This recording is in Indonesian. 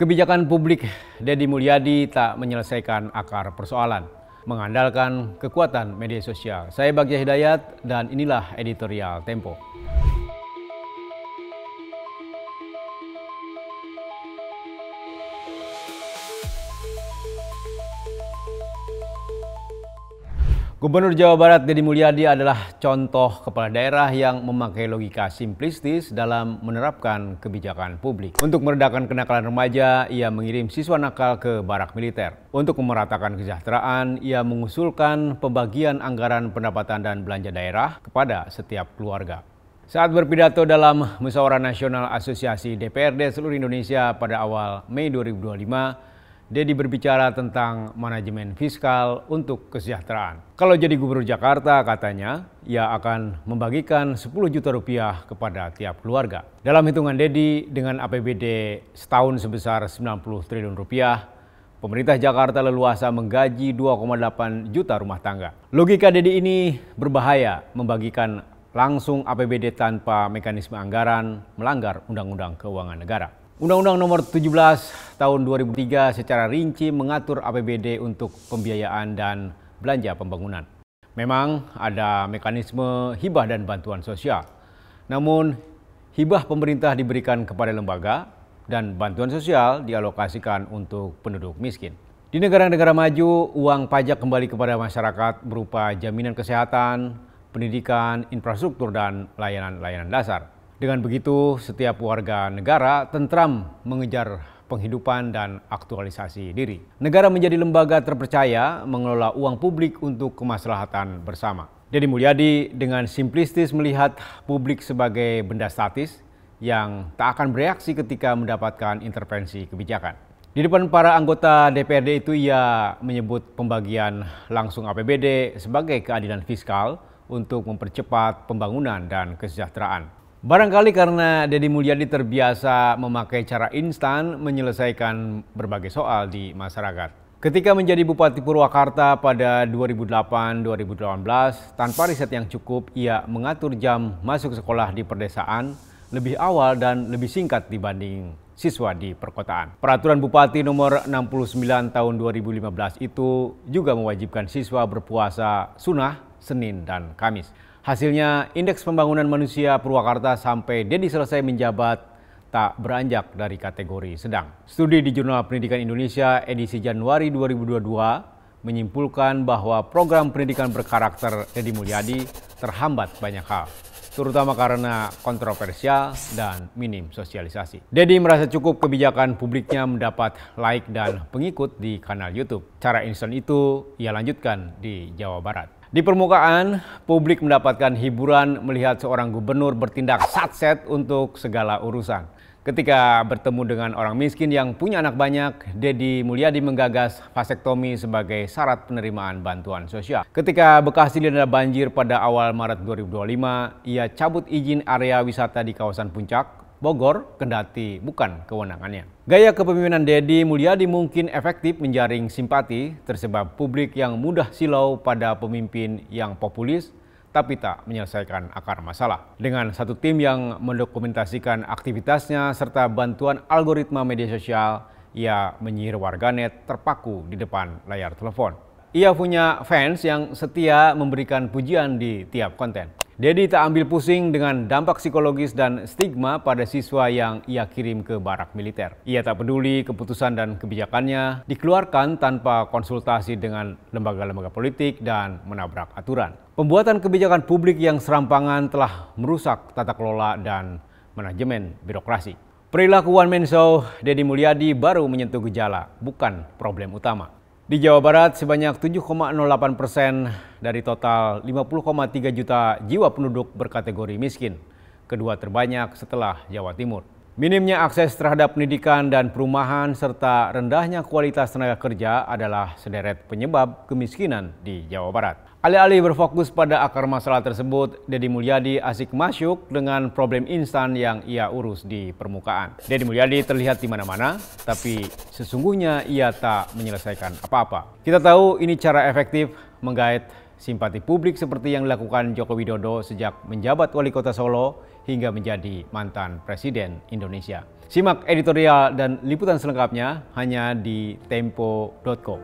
Kebijakan publik Deddy Mulyadi tak menyelesaikan akar persoalan, mengandalkan kekuatan media sosial. Saya Bagja Hidayat dan inilah editorial Tempo. Gubernur Jawa Barat Deddy Mulyadi adalah contoh kepala daerah yang memakai logika simplistis dalam menerapkan kebijakan publik. Untuk meredakan kenakalan remaja, ia mengirim siswa nakal ke barak militer. Untuk memeratakan kesejahteraan, ia mengusulkan pembagian anggaran pendapatan dan belanja daerah kepada setiap keluarga. Saat berpidato dalam Musyawarah Nasional Asosiasi DPRD seluruh Indonesia pada awal Mei 2025, Deddy berbicara tentang manajemen fiskal untuk kesejahteraan. Kalau jadi gubernur Jakarta, katanya, ia akan membagikan 10 juta rupiah kepada tiap keluarga. Dalam hitungan Deddy, dengan APBD setahun sebesar 90 triliun rupiah, pemerintah Jakarta leluasa menggaji 2,8 juta rumah tangga. Logika Deddy ini berbahaya, membagikan langsung APBD tanpa mekanisme anggaran, melanggar Undang-Undang Keuangan Negara. Undang-Undang Nomor 17 Tahun 2003 secara rinci mengatur APBD untuk pembiayaan dan belanja pembangunan. Memang ada mekanisme hibah dan bantuan sosial. Namun, hibah pemerintah diberikan kepada lembaga dan bantuan sosial dialokasikan untuk penduduk miskin. Di negara-negara maju, uang pajak kembali kepada masyarakat berupa jaminan kesehatan, pendidikan, infrastruktur, dan layanan-layanan dasar. Dengan begitu, setiap warga negara tentram mengejar penghidupan dan aktualisasi diri. Negara menjadi lembaga terpercaya mengelola uang publik untuk kemaslahatan bersama. Deddy Mulyadi dengan simplistis melihat publik sebagai benda statis yang tak akan bereaksi ketika mendapatkan intervensi kebijakan. Di depan para anggota DPRD itu ia menyebut pembagian langsung APBD sebagai keadilan fiskal untuk mempercepat pembangunan dan kesejahteraan. Barangkali karena Deddy Mulyadi terbiasa memakai cara instan menyelesaikan berbagai soal di masyarakat. Ketika menjadi Bupati Purwakarta pada 2008-2018, tanpa riset yang cukup, ia mengatur jam masuk sekolah di perdesaan lebih awal dan lebih singkat dibanding siswa di perkotaan. Peraturan Bupati nomor 69 tahun 2015 itu juga mewajibkan siswa berpuasa sunnah Senin dan Kamis. Hasilnya, indeks pembangunan manusia Purwakarta sampai Deddy selesai menjabat tak beranjak dari kategori sedang. Studi di Jurnal Pendidikan Indonesia edisi Januari 2022 menyimpulkan bahwa program pendidikan berkarakter Deddy Mulyadi terhambat banyak hal, terutama karena kontroversial dan minim sosialisasi. Deddy merasa cukup kebijakan publiknya mendapat like dan pengikut di kanal YouTube. Cara instan itu ia lanjutkan di Jawa Barat. Di permukaan, publik mendapatkan hiburan melihat seorang gubernur bertindak satset untuk segala urusan. Ketika bertemu dengan orang miskin yang punya anak banyak, Deddy Mulyadi menggagas vasektomi sebagai syarat penerimaan bantuan sosial. Ketika Bekasi dilanda banjir pada awal Maret 2025, ia cabut izin area wisata di kawasan Puncak, Bogor, kendati bukan kewenangannya. Gaya kepemimpinan Deddy Mulyadi mungkin efektif menjaring simpati tersebab publik yang mudah silau pada pemimpin yang populis tapi tak menyelesaikan akar masalah. Dengan satu tim yang mendokumentasikan aktivitasnya serta bantuan algoritma media sosial, ia menyihir warganet terpaku di depan layar telepon. Ia punya fans yang setia memberikan pujian di tiap konten. Deddy tak ambil pusing dengan dampak psikologis dan stigma pada siswa yang ia kirim ke barak militer. Ia tak peduli keputusan dan kebijakannya dikeluarkan tanpa konsultasi dengan lembaga-lembaga politik dan menabrak aturan. Pembuatan kebijakan publik yang serampangan telah merusak tata kelola dan manajemen birokrasi. Perilaku one man show Deddy Mulyadi baru menyentuh gejala, bukan problem utama. Di Jawa Barat, sebanyak 7,08% dari total 50,3 juta jiwa penduduk berkategori miskin, kedua terbanyak setelah Jawa Timur. Minimnya akses terhadap pendidikan dan perumahan serta rendahnya kualitas tenaga kerja adalah sederet penyebab kemiskinan di Jawa Barat. Alih-alih berfokus pada akar masalah tersebut, Deddy Mulyadi asik masuk dengan problem instan yang ia urus di permukaan. Deddy Mulyadi terlihat di mana-mana, tapi sesungguhnya ia tak menyelesaikan apa-apa. Kita tahu ini cara efektif menggait simpati publik seperti yang dilakukan Joko Widodo sejak menjabat wali kota Solo hingga menjadi mantan Presiden Indonesia. Simak editorial dan liputan selengkapnya hanya di tempo.co.